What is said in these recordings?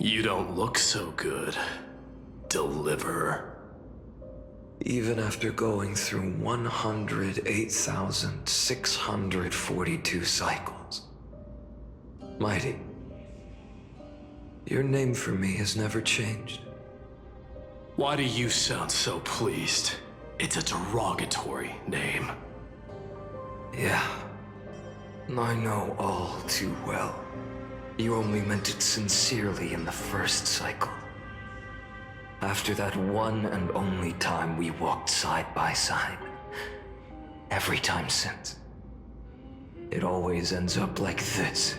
You don't look so good, Deliverer. Even after going through 108,642 cycles. Mighty, your name for me has never changed. Why do you sound so pleased? It's a derogatory name. Yeah, I know all too well. You only meant it sincerely in the first cycle. After that one and only time we walked side by side. Every time since. It always ends up like this.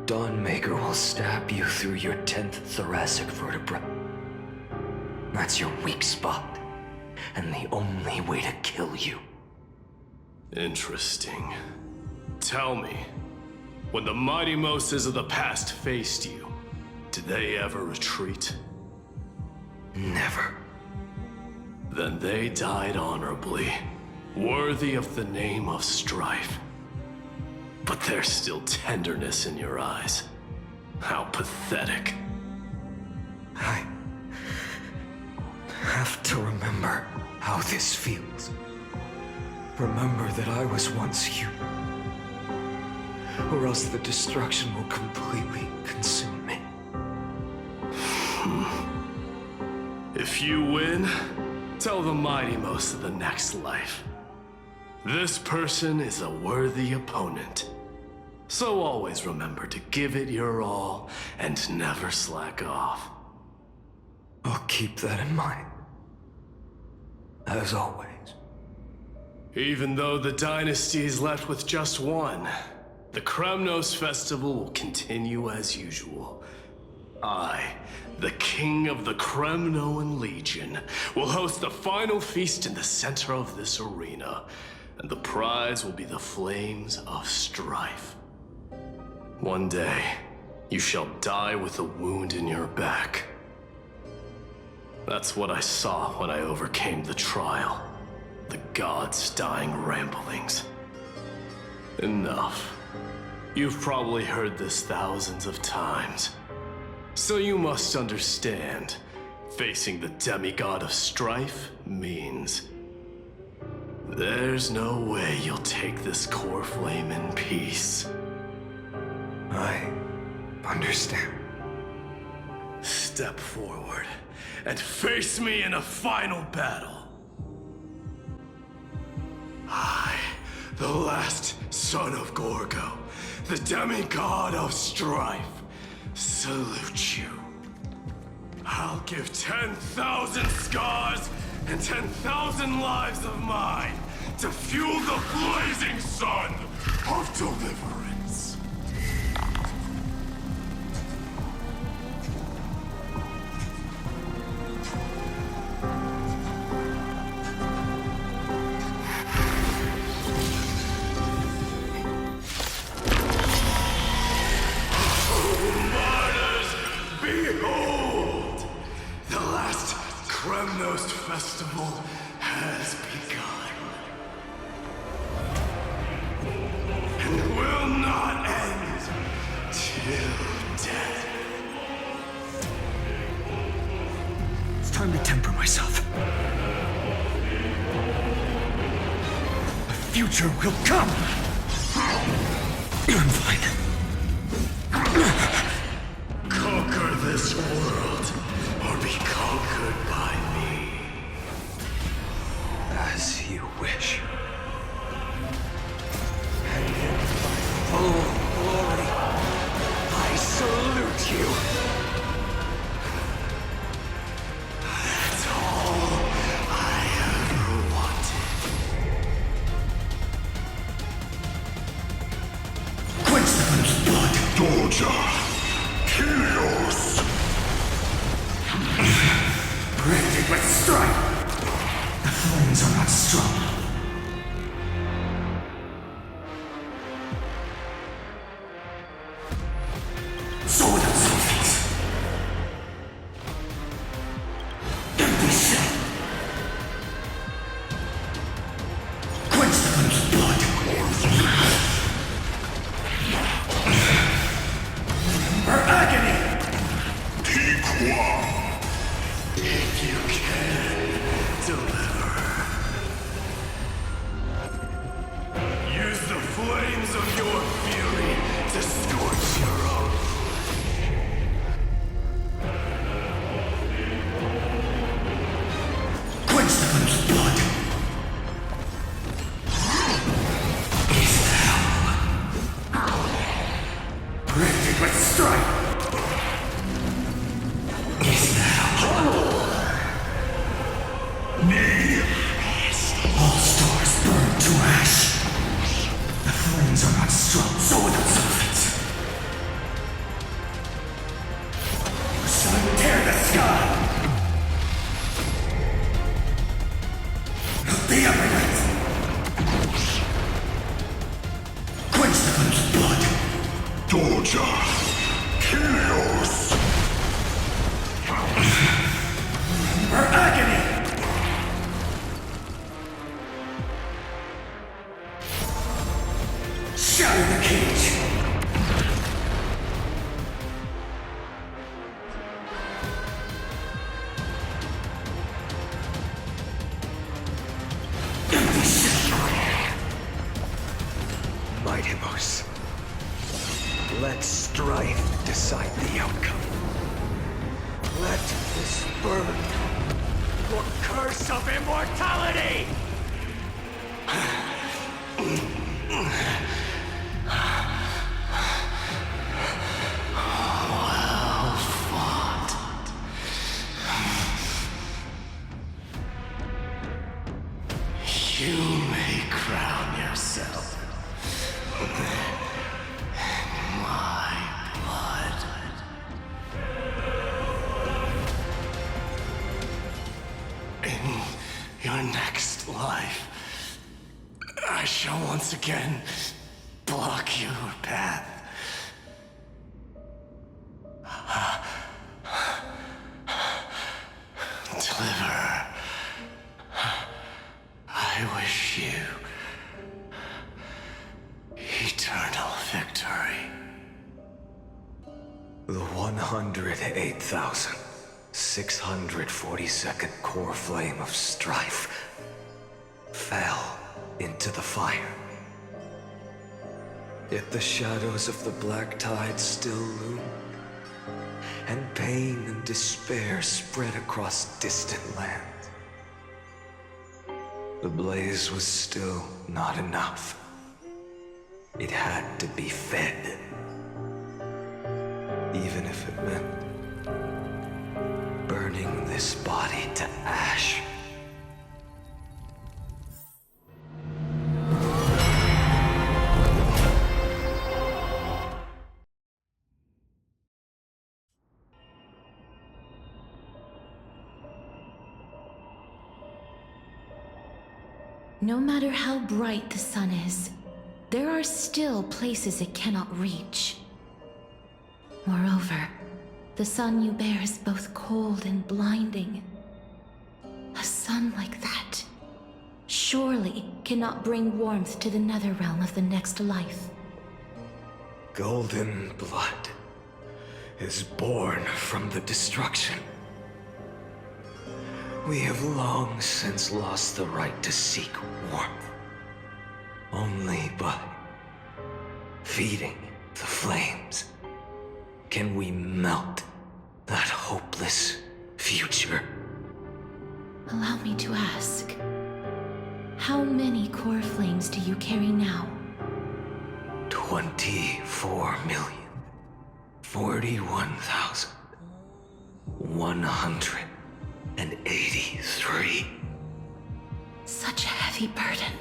Dawnmaker will stab you through your 10th thoracic vertebra. That's your weak spot, and the only way to kill you. Interesting. Tell me, when the mighty Moses of the past faced you, did they ever retreat? Never. Then they died honorably, worthy of the name of Strife. But there's still tenderness in your eyes. How pathetic. I have to remember how this feels. Remember that I was once human. Or else the destruction will completely consume me. If you win, tell the mighty most of the next life. This person is a worthy opponent. So always remember to give it your all and never slack off. I'll keep that in mind. As always. Even though the dynasty is left with just one, the Kremnos festival will continue as usual. I, the king of the Kremnoan Legion, will host the final feast in the center of this arena, and the prize will be the flames of strife. One day, you shall die with a wound in your back. That's what I saw when I overcame the trial. The gods' dying ramblings. Enough. You've probably heard this thousands of times. So you must understand, facing the demigod of strife means there's no way you'll take this core flame in peace. I understand. Step forward and face me in a final battle. I, the last son of Gorgo, the demigod of strife, salute you. I'll give 10,000 scars and 10,000 lives of mine to fuel the blazing sun of deliverance. Behold! The last Kremnos festival has begun. And will not end till death. It's time to temper myself. The future will come! I'm fine. Conquer this world, or be conquered by me. As you wish. And in my full glory, I salute you. That's all I ever wanted. Quench the blood, Doja! Helios! branded with strife. The flames are not strong. flames of your fury to scorch your own. Quench the flame's blood. Is hell. Granted with strife. Is hell. Nay. All stars burn to ash. The flames are not strong, so without substance. Your sun tear the sky. Melt the eminence. Quench the flame's blood. Doja. Helios. Her agony. Shatter the cage! Empty shell! Mightimos. Let strife decide the outcome. Let this burn your curse of immortality! You may crown yourself my blood. In your next life, I shall once again block your path. Deliver. I wish you eternal victory. The 108,642nd core flame of strife fell into the fire. Yet the shadows of the black tide still loom, and pain and despair spread across distant lands. The blaze was still not enough. It had to be fed. Even if it meant burning this body to ash. No matter how bright the sun is, there are still places it cannot reach. Moreover, the sun you bear is both cold and blinding. A sun like that surely cannot bring warmth to the nether realm of the next life. Golden blood is born from the destruction. We have long since lost the right to seek warmth. Only by feeding the flames can we melt that hopeless future. Allow me to ask, how many core flames do you carry now? 24,041,183. Such a heavy burden.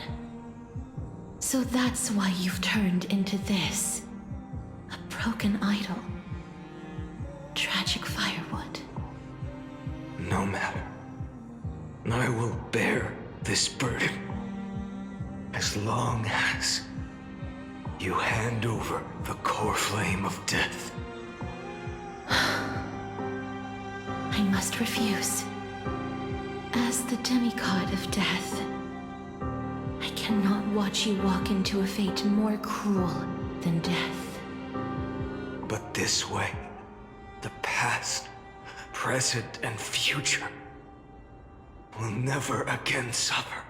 So that's why you've turned into this. A broken idol. Tragic firewood. No matter. I will bear this burden as long as you hand over the core flame of death. I must refuse. As the demigod of death, I cannot watch you walk into a fate more cruel than death. But this way, the past, present, and future will never again suffer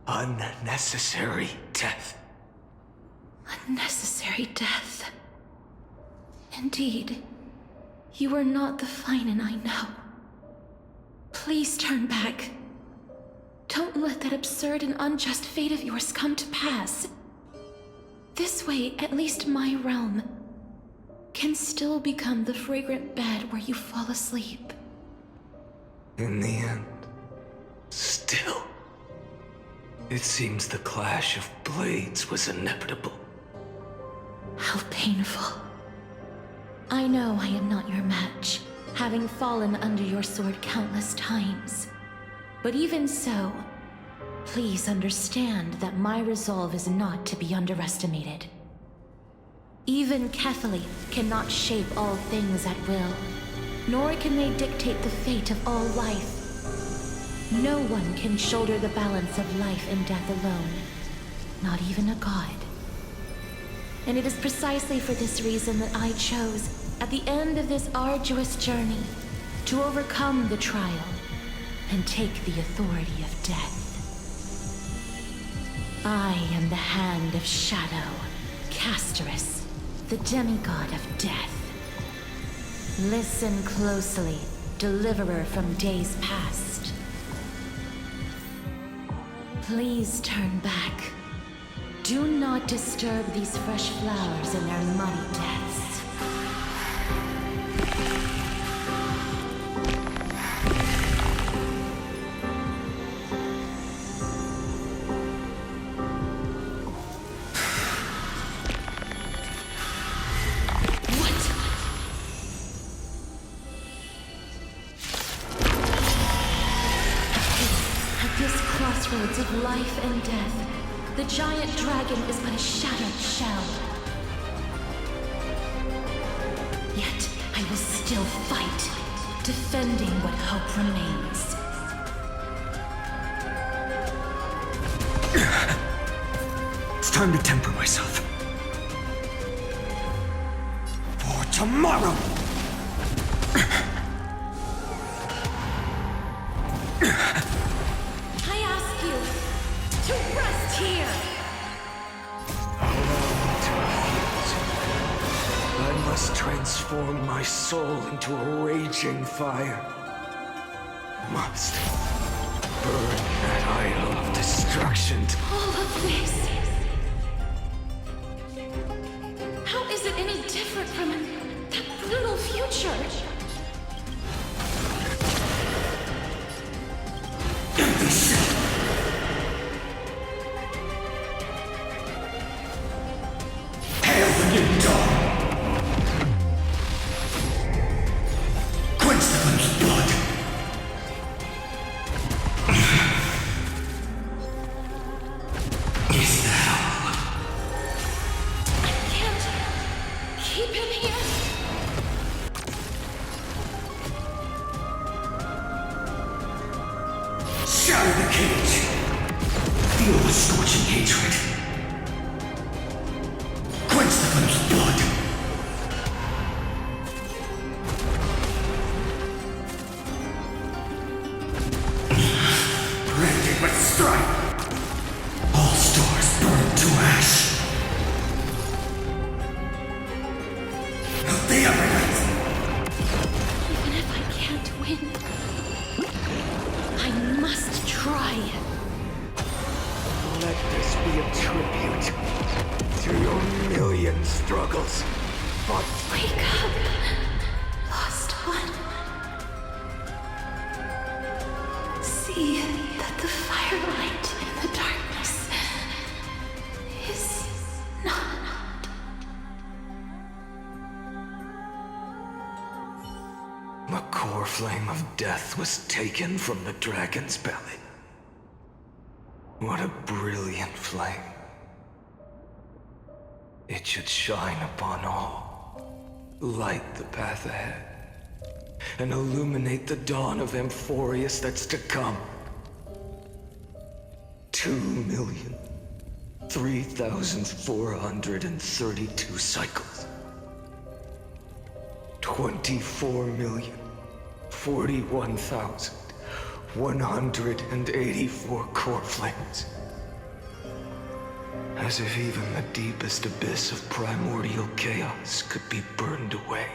unnecessary death. Unnecessary death. Indeed, you are not the Finan I know. Please turn back. Don't let that absurd and unjust fate of yours come to pass. This way, at least my realm can still become the fragrant bed where you fall asleep. In the end, still, it seems the clash of blades was inevitable. How painful. I know I am not your match, having fallen under your sword countless times. But even so, please understand that my resolve is not to be underestimated. Even Kethali cannot shape all things at will, nor can they dictate the fate of all life. No one can shoulder the balance of life and death alone, not even a god. And it is precisely for this reason that I chose, at the end of this arduous journey, to overcome the trial and take the authority of death. I am the Hand of Shadow, Casterus, the demigod of death. Listen closely, deliverer from days past. Please turn back. Do not disturb these fresh flowers in their muddy deaths. Crossroads of life and death, the giant dragon is but a shattered shell. Yet I will still fight, defending what hope remains. It's time to temper myself. For tomorrow! Transform my soul into a raging fire. Must burn that idol of destruction. All of this. How is it any different from that brutal future? Empty shell. Hail the new dawn. Shatter the cage. Feel the scorching hatred. Quench the flame's blood. Branded with strife. All stars burn to ash. Help the everything. Even if I can't win, I must try. Let this be a tribute to your million struggles. But Wake up, lost one. See that the firelight in the darkness is not. the core flame of death was taken from the dragon's belly. What a brilliant flame. It should shine upon all, light the path ahead, and illuminate the dawn of Amphorius that's to come. 2,003,432 cycles. 24,041,184 core flames. As if even the deepest abyss of primordial chaos could be burned away.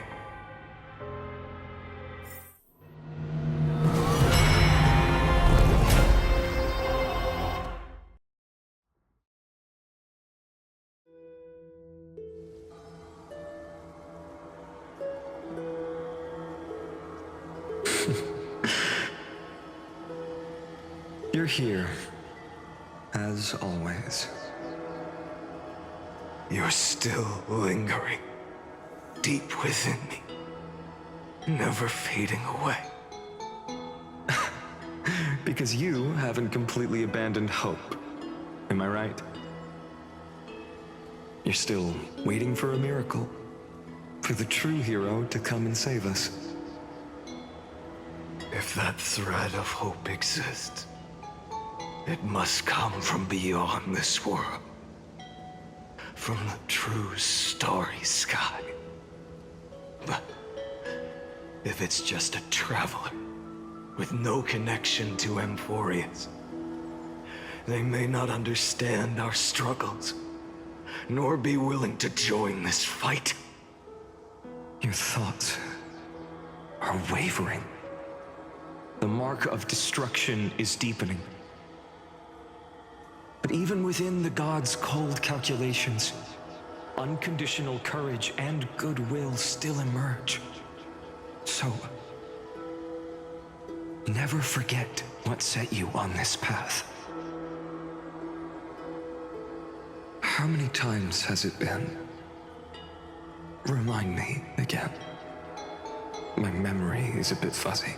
You're here, as always. You're still lingering, deep within me, never fading away. Because you haven't completely abandoned hope. Am I right? You're still waiting for a miracle, for the true hero to come and save us. If that thread of hope exists, it must come from beyond this world. From the true starry sky. But if it's just a traveler with no connection to Emphorius, they may not understand our struggles, nor be willing to join this fight. Your thoughts are wavering. The mark of destruction is deepening. But even within the gods' cold calculations, unconditional courage and goodwill still emerge. So, never forget what set you on this path. How many times has it been? Remind me again. My memory is a bit fuzzy.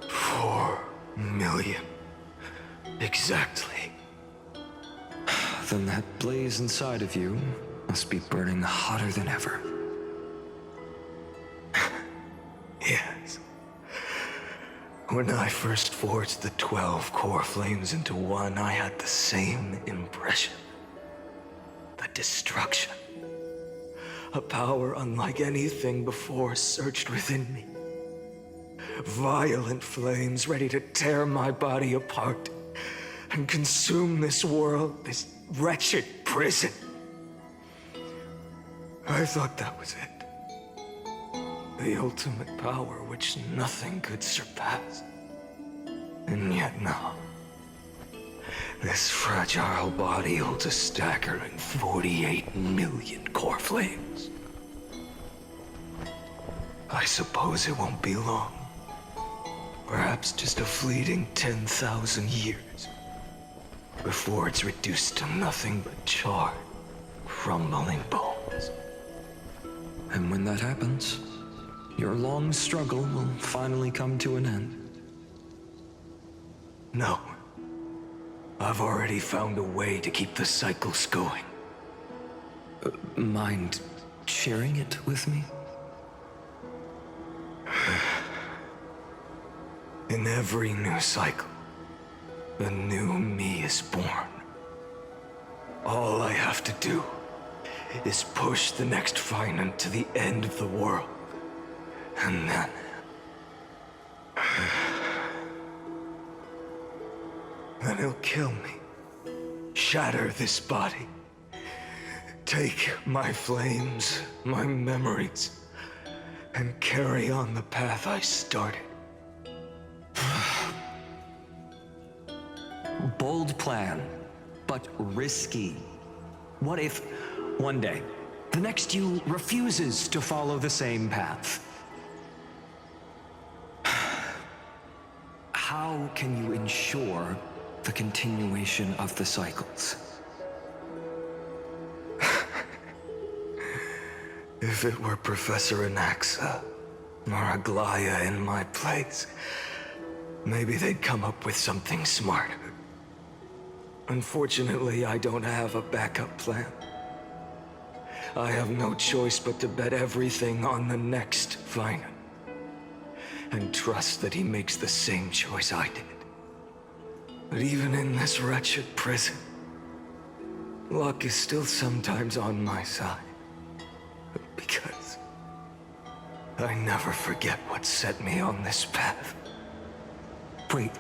4 million. Exactly. Then that blaze inside of you must be burning hotter than ever. Yes. When I first forged the 12 core flames into one, I had the same impression. The destruction. A power unlike anything before surged within me. Violent flames ready to tear my body apart and consume this world, this wretched prison. I thought that was it. The ultimate power which nothing could surpass. And yet no. This fragile body holds a staggering 48 million core flames. I suppose it won't be long. Perhaps just a fleeting 10,000 years. Before it's reduced to nothing but charred, crumbling bones. And when that happens, your long struggle will finally come to an end. No. I've already found a way to keep the cycles going. Mind sharing it with me? In every new cycle, a new me is born. All I have to do is push the next Finite to the end of the world. And then... then he'll kill me. Shatter this body. Take my flames, my memories, and carry on the path I started. Bold plan, but risky. What if, one day, the next you refuses to follow the same path? How can you ensure the continuation of the cycles? If it were Professor Anaxa or Aglaya in my place, maybe they'd come up with something smarter. Unfortunately, I don't have a backup plan. I have no choice but to bet everything on the next Finite. And trust that he makes the same choice I did. But even in this wretched prison, luck is still sometimes on my side. Because I never forget what set me on this path. Wait,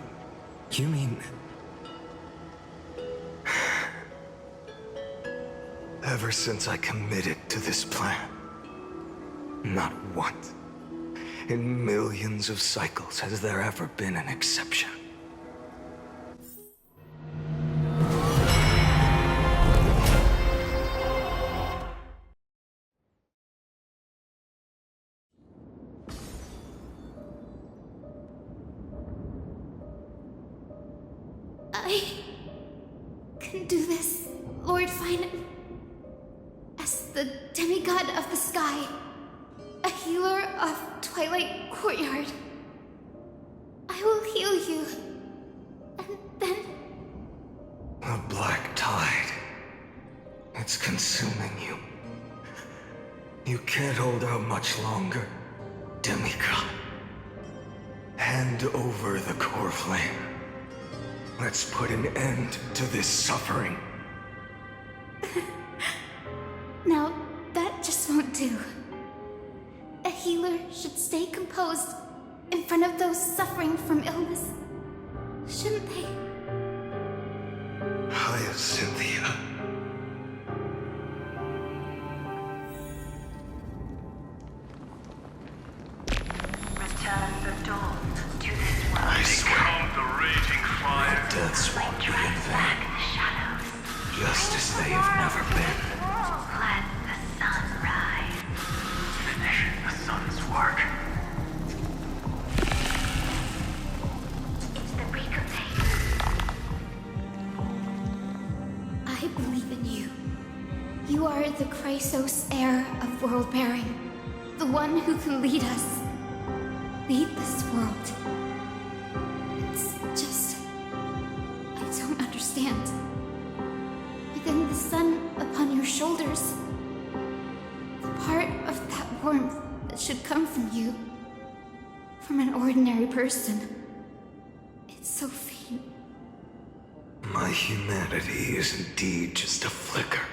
you mean... Ever since I committed to this plan, not once in millions of cycles has there ever been an exception. I can do this, Lord Finan. As the demigod of the sky, a healer of Twilight Courtyard, I will heal you, and then... The black tide. It's consuming you. You can't hold out much longer, demigod. Hand over the core flame. Let's put an end to this suffering. Now, that just won't do. A healer should stay composed in front of those suffering from illness, shouldn't they? Hyacinthia. Return the dawn to this world. I swear, The raging fire. deaths won't be in Back vain, in the shadows. just as they have never been. Let the sun rise. Finish the sun's work. It's the break of day. I believe in you. You are the Chrysos heir of world bearing, the one who can lead us. Lead this world. It's just... I don't understand. Within the sun upon your shoulders, the part of that warmth that should come from you, from an ordinary person, it's so faint. My humanity is indeed just a flicker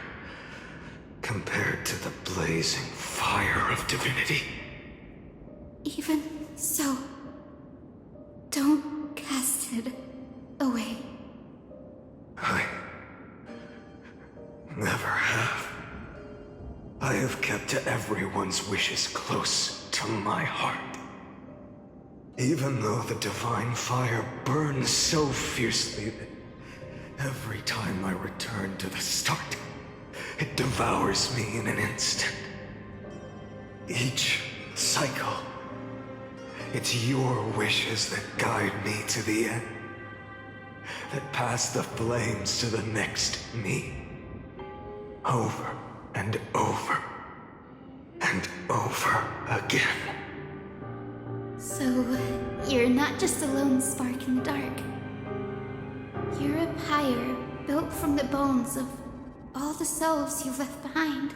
compared to the blazing fire of divinity. Even so, don't cast it away. I never have. I have kept everyone's wishes close to my heart. Even though the divine fire burns so fiercely that every time I return to the start, it devours me in an instant. Each cycle, it's your wishes that guide me to the end, that pass the flames to the next me. Over and over and over again. So, you're not just a lone spark in the dark. You're a pyre built from the bones of all the selves you've left behind.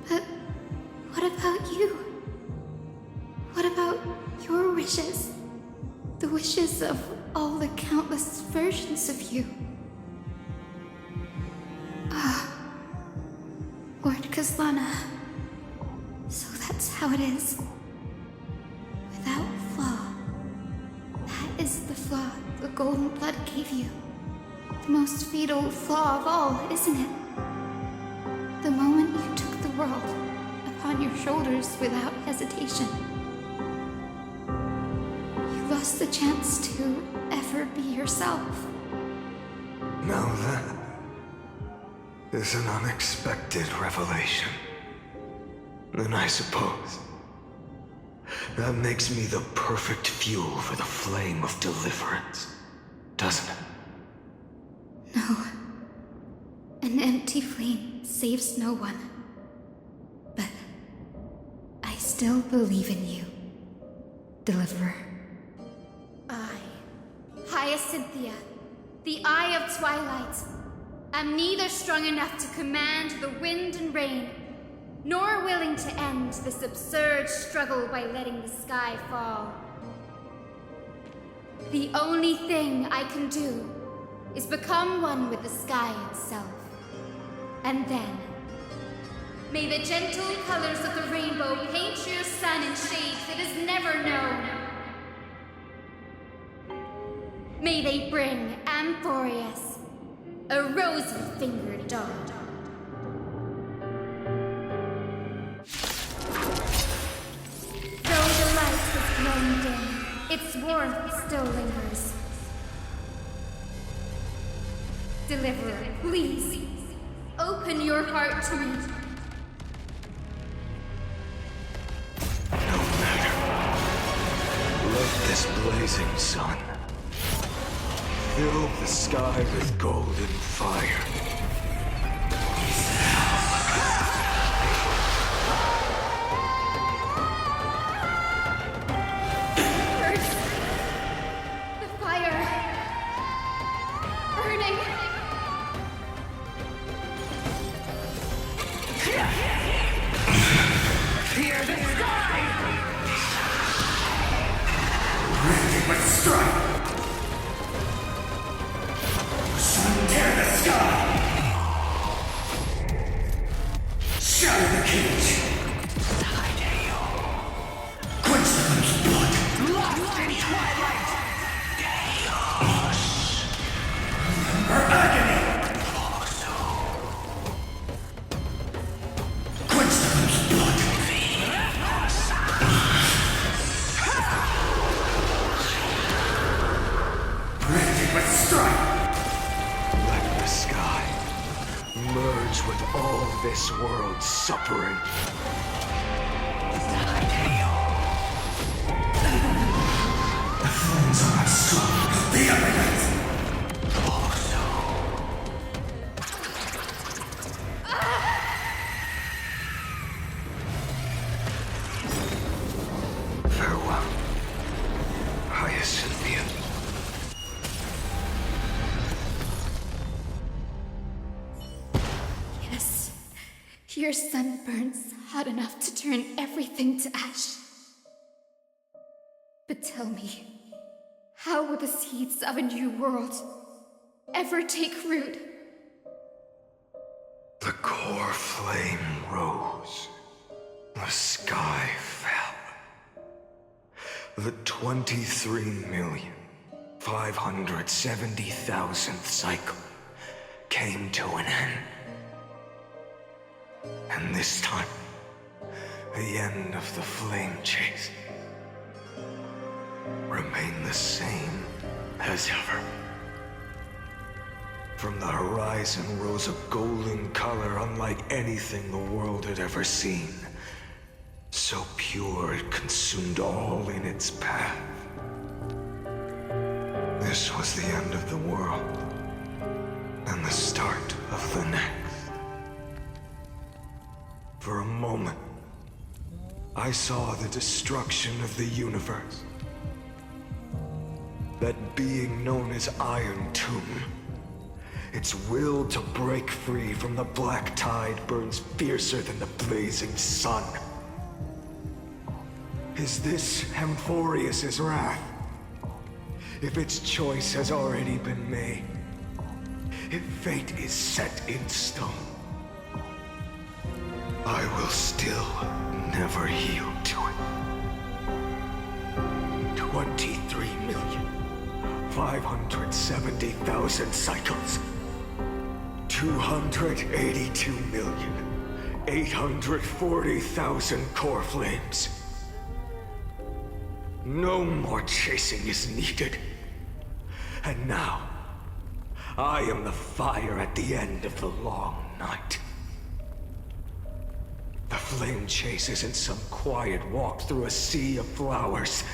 But what about you? What about your wishes? The wishes of all the countless versions of you? Lord Kazlana. So that's how it is. Without flaw. That is the flaw the golden blood gave you. The most fatal flaw of all, isn't it? The moment you took the world upon your shoulders without hesitation. You lost the chance to ever be yourself. Now that is an unexpected revelation. And I suppose that makes me the perfect fuel for the flame of deliverance, doesn't it? No. An empty flame saves no one. But I still believe in you, Deliverer. I, Hyacinthia, the Eye of Twilight, am neither strong enough to command the wind and rain, nor willing to end this absurd struggle by letting the sky fall. The only thing I can do is become one with the sky itself. And then, may the gentle colors of the rainbow paint your sun in shades it has never known. May they bring Amphorius, A rosy-fingered dog. Though the light has grown dim, its warmth still lingers. Deliverer, please, open your heart to me. No matter. Let this blazing sun fill the sky with golden fire. First, the fire burning. Hear the sky! Rend with strike! Tear the sky! Shatter the cage! Quench the flame's blood! Lost in twilight! Chaos! Remember agony! Quench the flame's blood! Branded with strife! Let the sky merge with all this world's suffering. The flames are not strong. The evidence! Farewell, Hyacinthia. Yes, your sun burns hot enough to turn everything to ash. But tell me, how will the seeds of a new world ever take root? The core flame rose. The sky fell. The 23,570,000th cycle came to an end. And this time, the end of the flame chase remained the same as ever. From the horizon rose a golden color unlike anything the world had ever seen. So pure it consumed all in its path. This was the end of the world, and the start of the next. For a moment, I saw the destruction of the universe. That being known as Iron Tomb, its will to break free from the black tide burns fiercer than the blazing sun. Is this Amphorius' wrath? If its choice has already been made, if fate is set in stone, I will still never yield to it. 23,570,000 cycles. 282,840,000 core flames. No more chasing is needed. And now, I am the fire at the end of the long night. The flame chase isn't some quiet walk through a sea of flowers.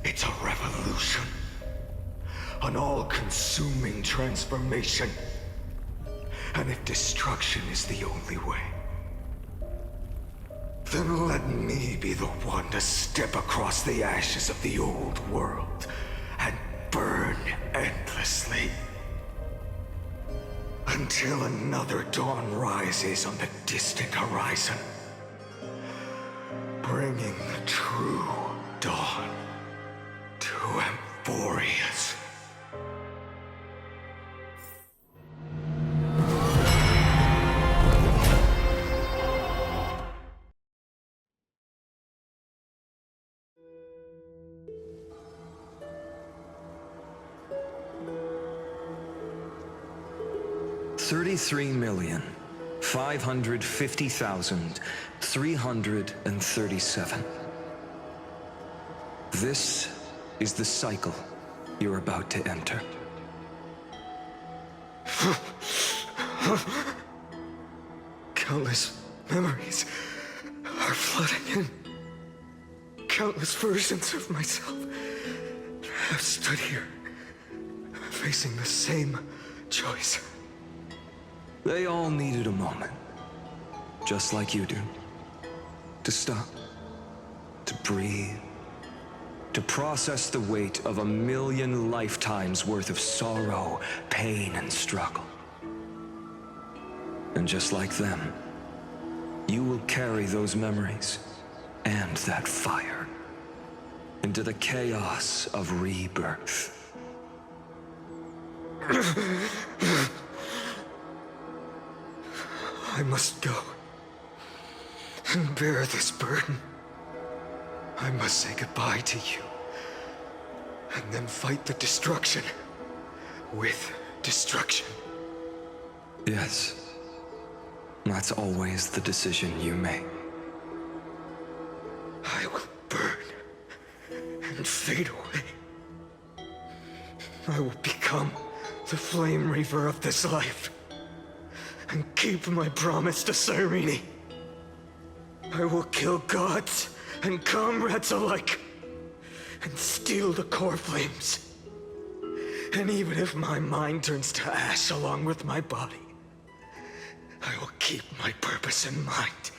It's a revolution. An all-consuming transformation. And if destruction is the only way, then let me be the one to step across the ashes of the old world and burn endlessly. Until another dawn rises on the distant horizon, bringing the true dawn to Amphorius. 33,550,337. This is the cycle you're about to enter. Countless memories are flooding in. Countless versions of myself have stood here, facing the same choice. They all needed a moment, just like you do. To stop, to breathe, to process the weight of 1,000,000 lifetimes worth of sorrow, pain, and struggle. And just like them, you will carry those memories and that fire into the chaos of rebirth. I must go and bear this burden. I must say goodbye to you, and then fight the destruction with destruction. Yes, that's always the decision you make. I will burn and fade away. I will become the flame reaver of this life and keep my promise to Cyrene. I will kill gods and comrades alike and steal the core flames. And even if my mind turns to ash along with my body, I will keep my purpose in mind.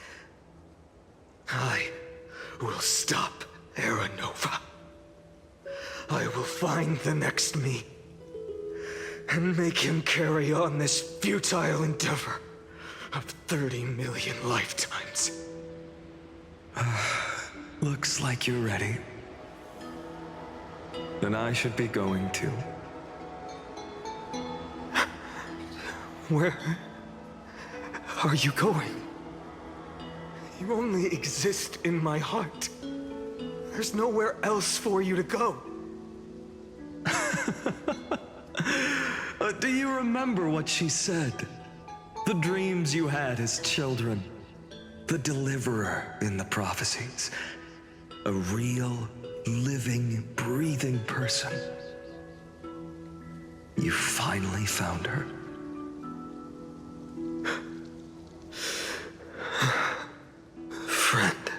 I will stop Era Nova. I will find the next me and make him carry on this futile endeavor of 30 million lifetimes. Looks like you're ready. Then I should be going too. Where are you going? You only exist in my heart. There's nowhere else for you to go. Do you remember what she said? The dreams you had as children. The deliverer in the prophecies. A real, living, breathing person. You finally found her. Friend.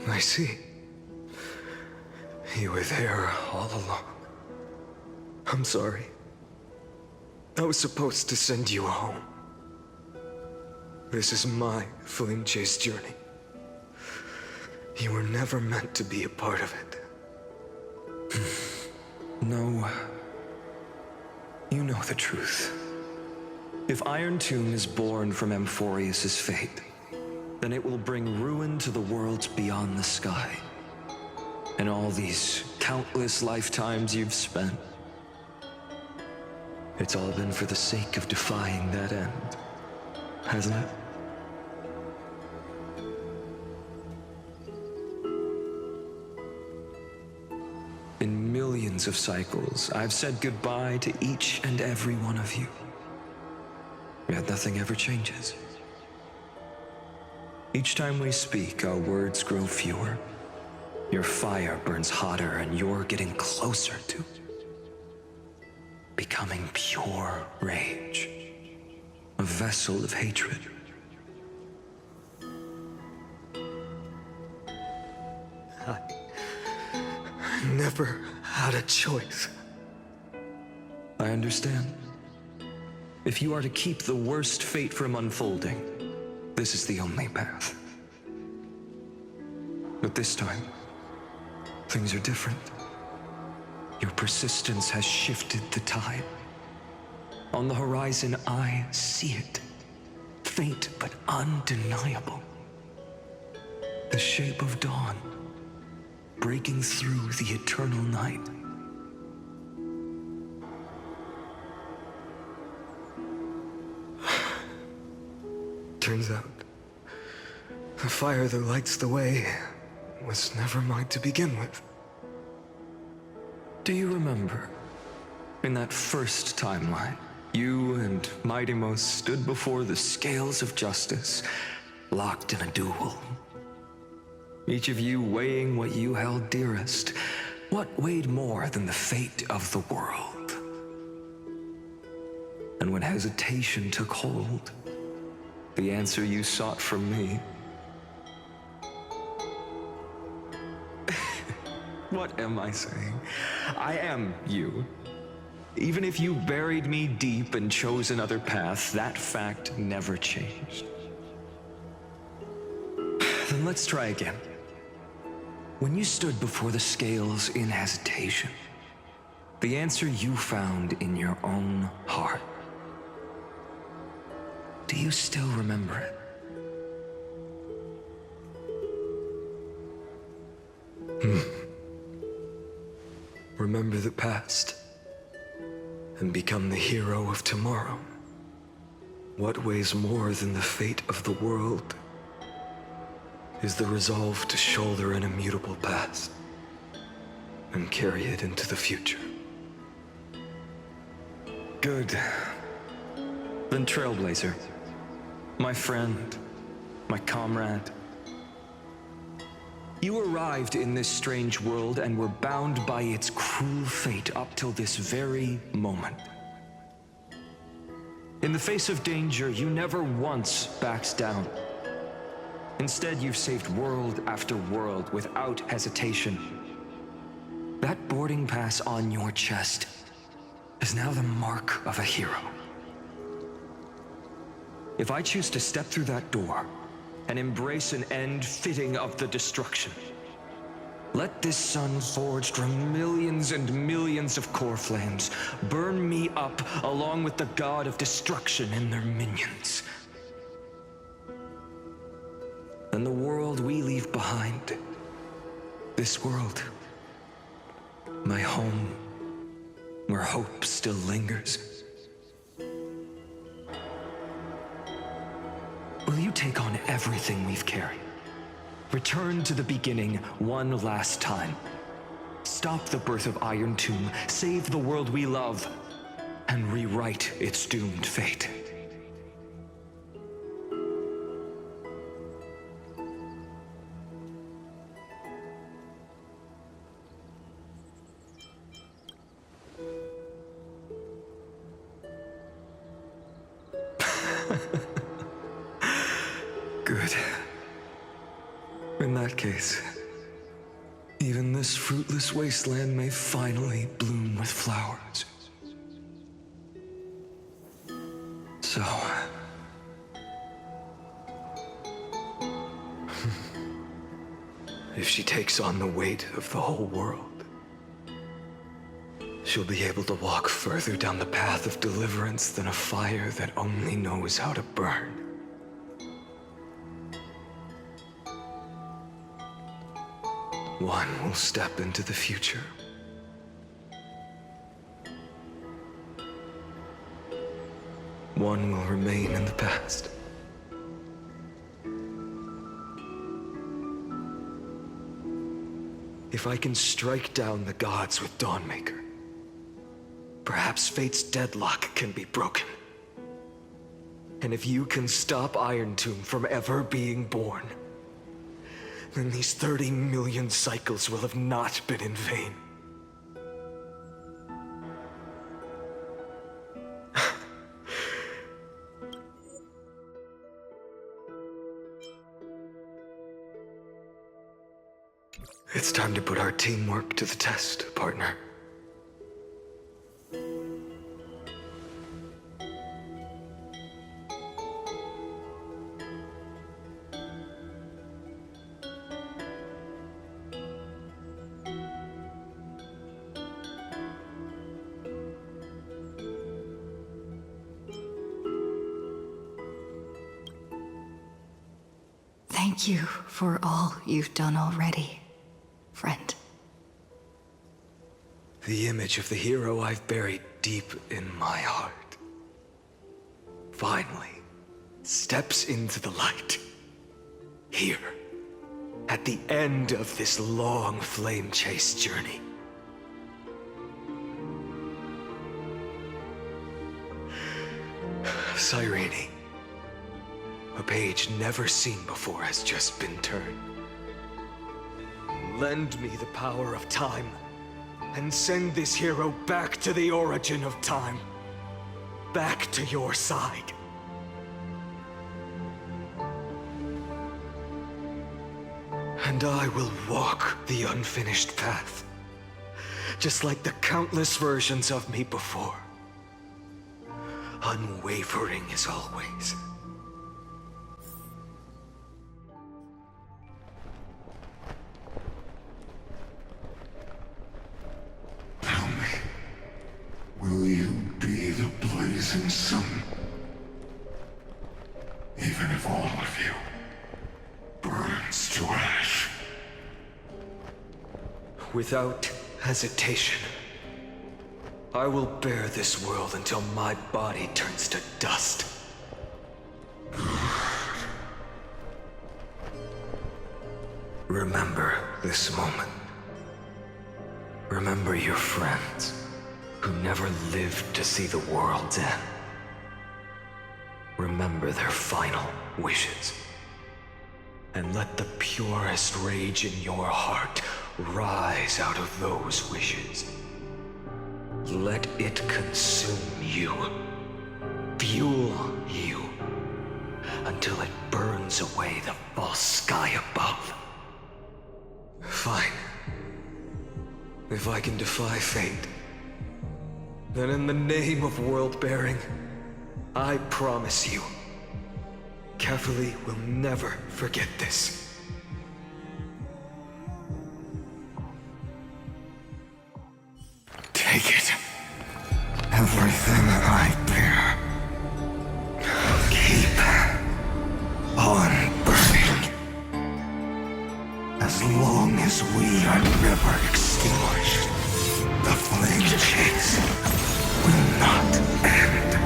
I see. You were there all along. I'm sorry. I was supposed to send you home. This is my flame chase journey. You were never meant to be a part of it. No. You know the truth. If Iron Tomb is born from Amphorius' fate, then it will bring ruin to the worlds beyond the sky. And all these countless lifetimes you've spent, it's all been for the sake of defying that end, hasn't it? In millions of cycles, I've said goodbye to each and every one of you. Yet nothing ever changes. Each time we speak, our words grow fewer. Your fire burns hotter, and you're getting closer to becoming pure rage, a vessel of hatred. I never had a choice. I understand. If you are to keep the worst fate from unfolding, this is the only path. But this time, things are different. Your persistence has shifted the tide. On the horizon, I see it. Faint but undeniable. The shape of dawn, breaking through the eternal night. Turns out, the fire that lights the way was never mine to begin with. Do you remember In that first timeline, you and Mightymost stood before the scales of justice, locked in a duel. Each of you weighing what you held dearest. What weighed more than the fate of the world? And when hesitation took hold, the answer you sought from me. What am I saying? I am you. Even if you buried me deep and chose another path, that fact never changed. Then let's try again. When you stood before the scales in hesitation, the answer you found in your own heart. Do you still remember it? Remember the past and become the hero of tomorrow. What weighs more than the fate of the world is the resolve to shoulder an immutable past and carry it into the future. Good. Then Trailblazer, my friend, my comrade. You arrived in this strange world and were bound by its cruel fate up till this very moment. In the face of danger, you never once backed down. Instead, you've saved world after world without hesitation. That boarding pass on your chest is now the mark of a hero. If I choose to step through that door and embrace an end fitting of the destruction, let this sun forged from millions and millions of core flames burn me up along with the god of destruction and their minions. And the world we leave behind, this world, my home, where hope still lingers. Will you take on everything we've carried? Return to the beginning one last time. Stop the birth of Iron Tomb, save the world we love, and rewrite its doomed fate. Good. In that case, even this fruitless wasteland may finally bloom with flowers. So... if she takes on the weight of the whole world, she'll be able to walk further down the path of deliverance than a fire that only knows how to burn. One will step into the future. One will remain in the past. If I can strike down the gods with Dawnmaker, perhaps fate's deadlock can be broken. And if you can stop Iron Tomb from ever being born, then these 30 million cycles will have not been in vain. It's time to put our teamwork to the test, partner. Thank you for all you've done already, friend. The image of the hero I've buried deep in my heart finally steps into the light. Here, at the end of this long flame chase journey. Cyrene. A page never seen before has just been turned. Lend me the power of time, and send this hero back to the origin of time. Back to your side. And I will walk the unfinished path, just like the countless versions of me before. Unwavering as always. Tell me, will you be the blazing sun? Even if all of you burns to ash. Without hesitation, I will bear this world until my body turns to dust. Remember this moment. Remember your friends who never lived to see the world's end. Remember their final wishes. And let the purest rage in your heart rise out of those wishes. Let it consume you, fuel you, until it burns away the false sky above. Fine. If I can defy fate, then in the name of world-bearing, I promise you, Kefali will never forget this. Take it. Everything I bear. Keep on burning. As long as we are never extinguished, the flame chase will not end.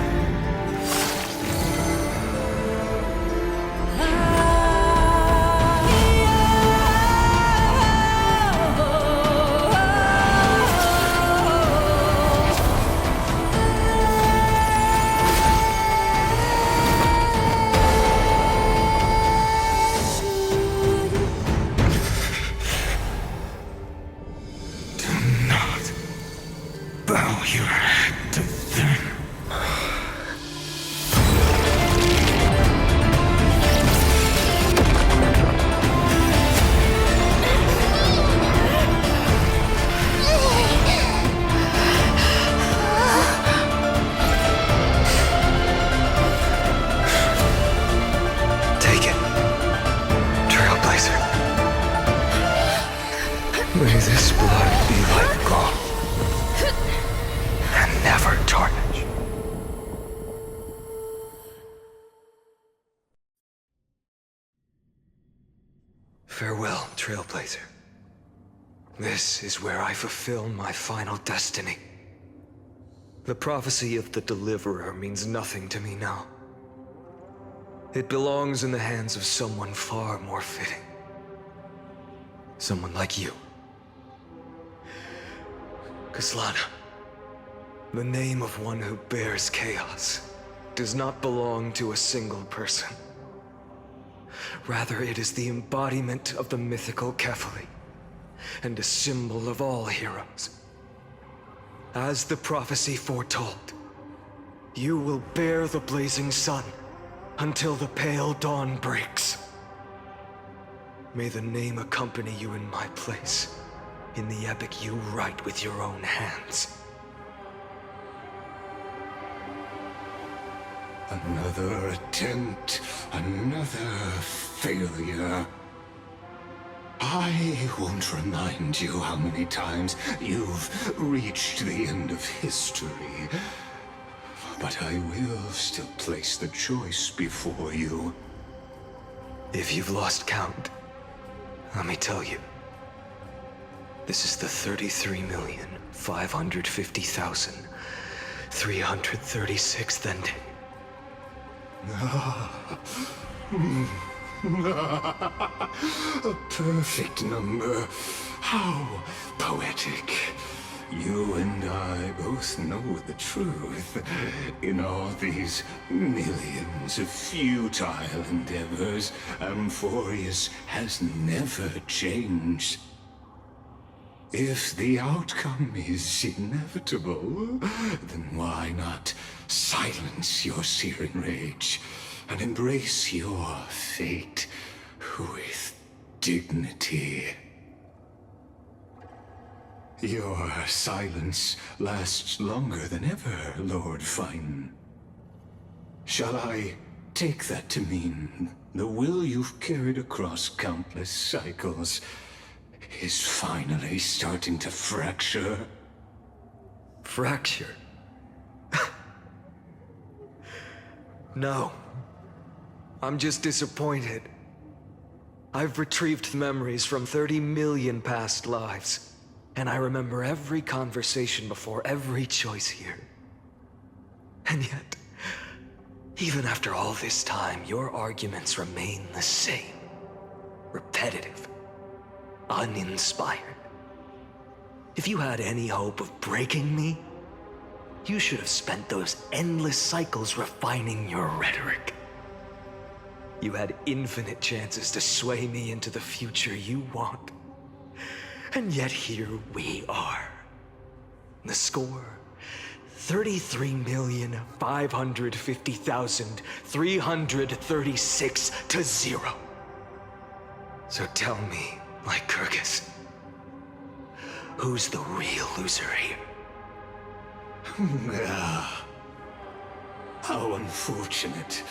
Bow your head to them. Take it, Trailblazer. May this blood be like gold. And never tarnish. Farewell, Trailblazer. This is where I fulfill my final destiny. The prophecy of the Deliverer means nothing to me now. It belongs in the hands of someone far more fitting. Someone like you. Kaslana. The name of one who bears chaos does not belong to a single person. Rather, it is the embodiment of the mythical Kefali, and a symbol of all heroes. As the prophecy foretold, you will bear the blazing sun until the pale dawn breaks. May the name accompany you in my place, in the epic you write with your own hands. Another attempt, another failure. I won't remind you how many times you've reached the end of history. But I will still place the choice before you. If you've lost count, let me tell you. This is the 33,550,336th ending. A perfect number. How poetic. You and I both know the truth. In all these millions of futile endeavors, Amphorius has never changed. If the outcome is inevitable, then why not silence your searing rage and embrace your fate with dignity? Your silence lasts longer than ever, Lord Fine. Shall I take that to mean the will you've carried across countless cycles is finally starting to fracture? Fracture? No. I'm just disappointed. I've retrieved memories from 30 million past lives, and I remember every conversation before every choice here. And yet, even after all this time, your arguments remain the same. Repetitive. Uninspired. If you had any hope of breaking me, you should have spent those endless cycles refining your rhetoric. You had infinite chances to sway me into the future you want. And yet here we are. The score, 33,550,336 to 0. So tell me, Lycurgus, who's the real loser here? How unfortunate.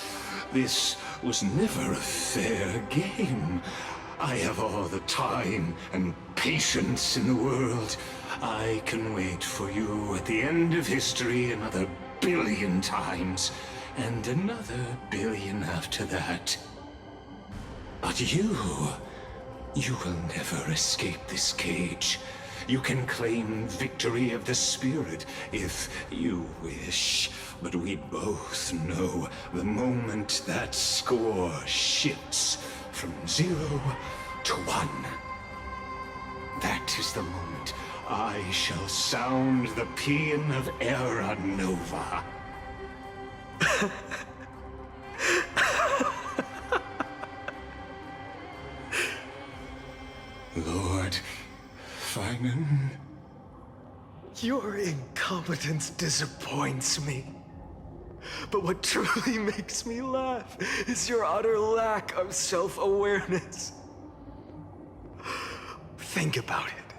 This was never a fair game. I have all the time and patience in the world. I can wait for you at the end of history another billion times, and another billion after that. But you will never escape this cage. You can claim victory of the spirit if you wish, but we both know the moment that score shifts from 0 to 1. That is the moment I shall sound the paean of Era Nova. Lord Finan? Your incompetence disappoints me. But what truly makes me laugh is your utter lack of self-awareness. Think about it.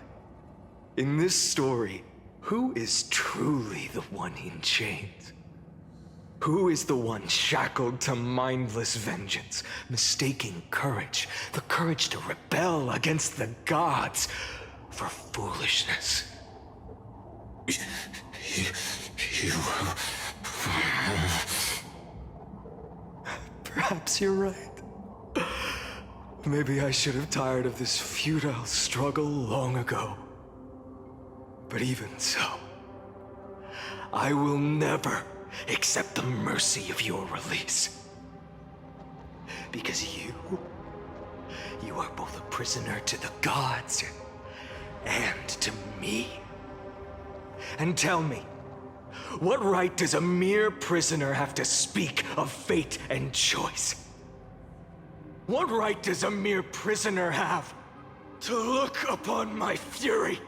In this story, who is truly the one in chains? Who is the one shackled to mindless vengeance, mistaking courage, the courage to rebel against the gods, for foolishness? You... Perhaps you're right. Maybe I should have tired of this futile struggle long ago. But even so, I will never accept the mercy of your release. Because you are both a prisoner to the gods and to me. And tell me, what right does a mere prisoner have to speak of fate and choice? What right does a mere prisoner have to look upon my fury?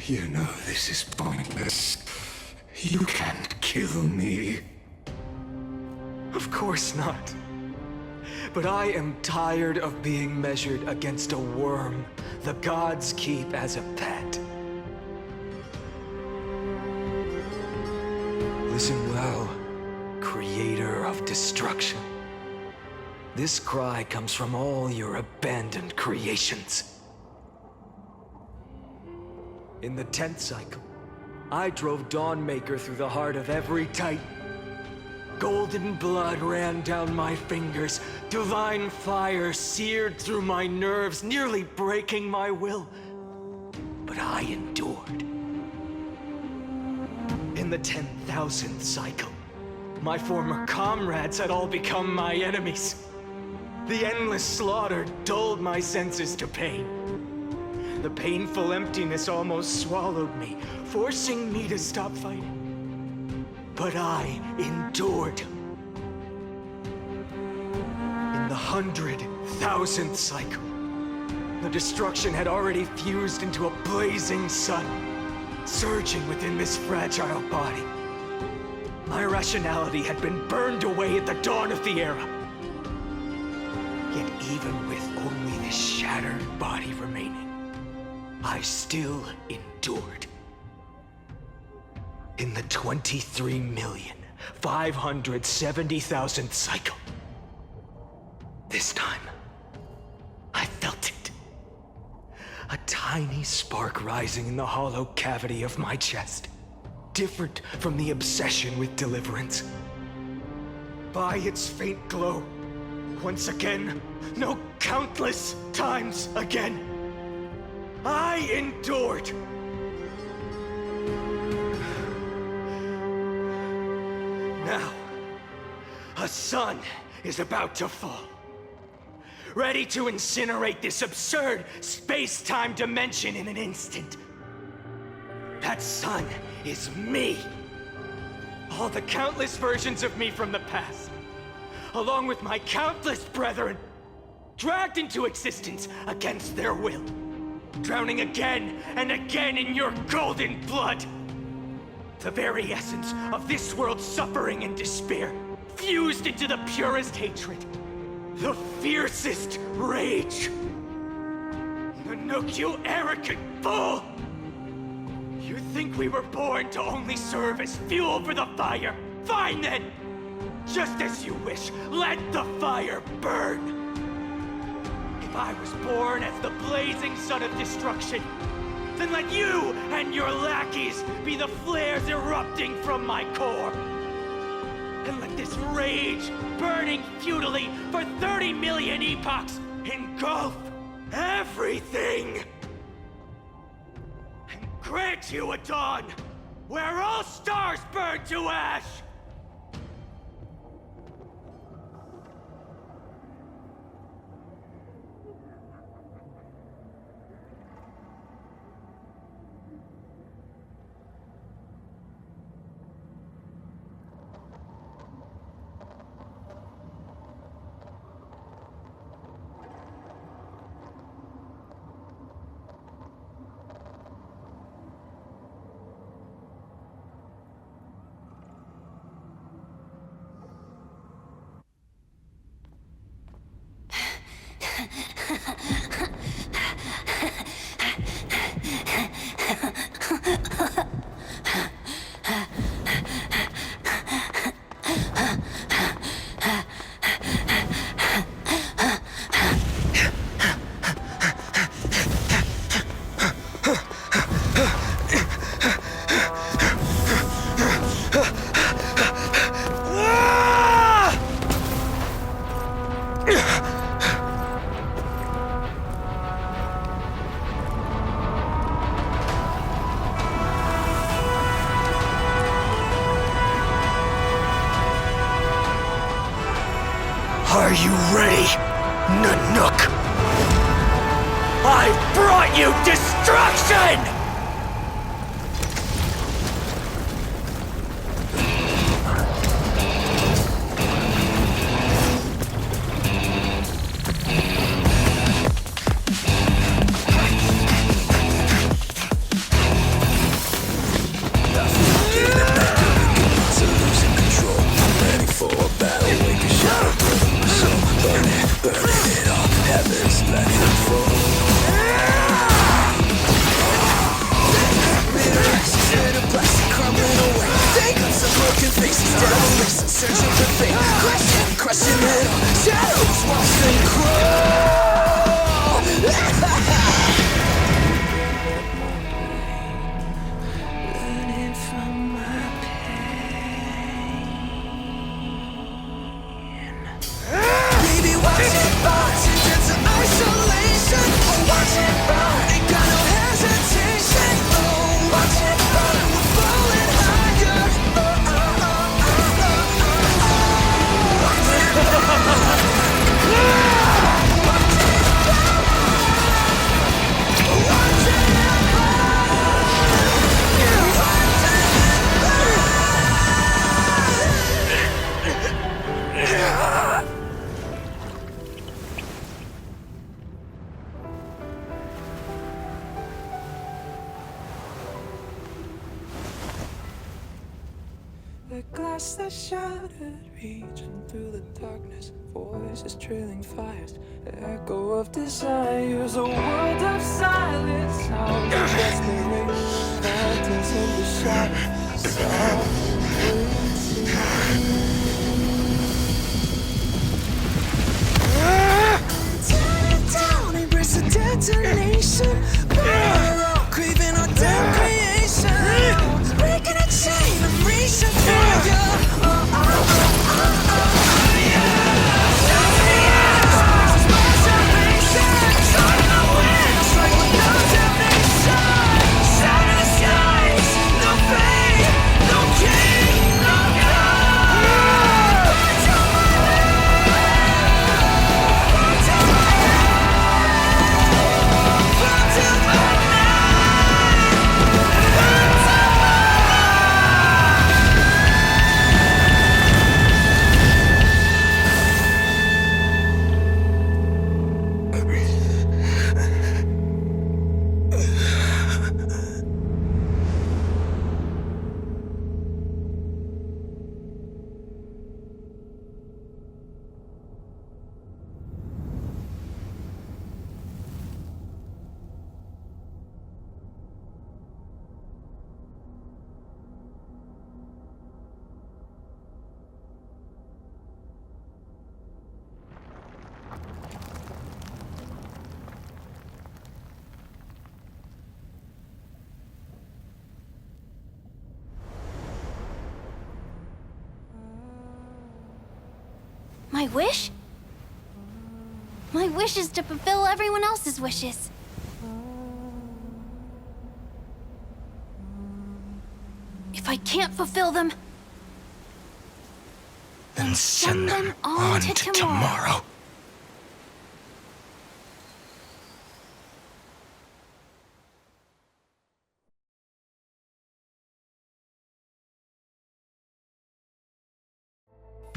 You know this is pointless. You can't kill me. Of course not. But I am tired of being measured against a worm the gods keep as a pet. Listen well, creator of destruction. This cry comes from all your abandoned creations. In the 10th cycle, I drove Dawnmaker through the heart of every Titan. Golden blood ran down my fingers, divine fire seared through my nerves, nearly breaking my will. But I endured. In in the 10,000th cycle. My former comrades had all become my enemies. The endless slaughter dulled my senses to pain. The painful emptiness almost swallowed me, forcing me to stop fighting. But I endured. In the 100,000th cycle, the destruction had already fused into a blazing sun, surging within this fragile body. My rationality had been burned away at the dawn of the era. Yet even with only this shattered body remaining, I still endured. In the 23,570,000th cycle, this time, I felt it. A tiny spark rising in the hollow cavity of my chest, different from the obsession with deliverance. By its faint glow, once again, no, countless times again, I endured. Now, a sun is about to fall, ready to incinerate this absurd space-time dimension in an instant. That sun is me. All the countless versions of me from the past, along with my countless brethren, dragged into existence against their will, drowning again and again in your golden blood. The very essence of this world's suffering and despair, fused into the purest hatred, the fiercest rage. Nanook, you arrogant fool! You think we were born to only serve as fuel for the fire? Fine then! Just as you wish, let the fire burn! If I was born as the blazing sun of destruction, then let you and your lackeys be the flares erupting from my core. And let this rage, burning futilely for 30 million epochs, engulf everything! And grant you a dawn where all stars burn to ash! Are you ready, Nanook? I brought you destruction! Higher a shattered region through the darkness. Voices trailing fires, echo of desires. A world of silence, sound of desperation. Phantoms in the shadow, soft waiting. Tear it down, embrace a detonation. Burn out, craving our damn creation. Breaking a chain, I'm reaching for you. My wish? My wish is to fulfill everyone else's wishes. If I can't fulfill them, Then send them on to tomorrow.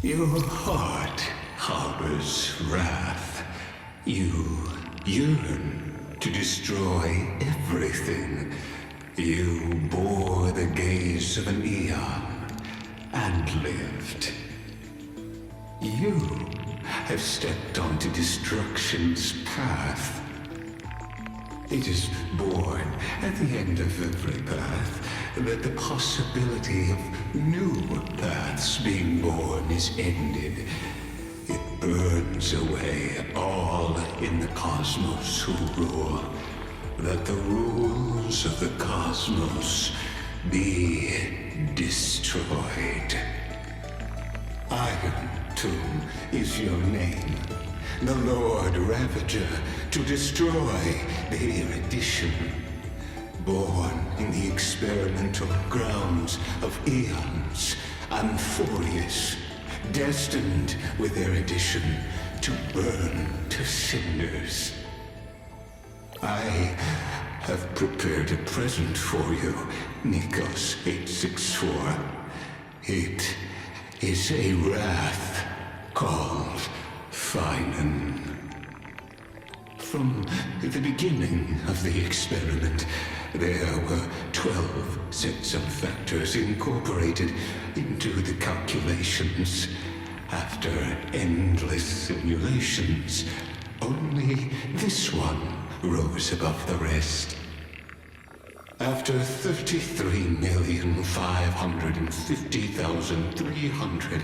Your heart harbors wrath. You yearn to destroy everything. You bore the gaze of an eon and lived. You have stepped onto destruction's path. It is born at the end of every path that the possibility of new paths being born is ended. It burns away all in the cosmos who rule, that the rules of the cosmos be destroyed. Iron Tomb is your name, the Lord Ravager, to destroy the erudition. Born in the experimental grounds of eons, Amphorius, destined with erudition to burn to cinders. I have prepared a present for you, Nikos 864. It is a wrath called Finan. From the beginning of the experiment, there were 12 sets of factors incorporated into the calculations. After endless simulations, only this one rose above the rest. After 33,550,300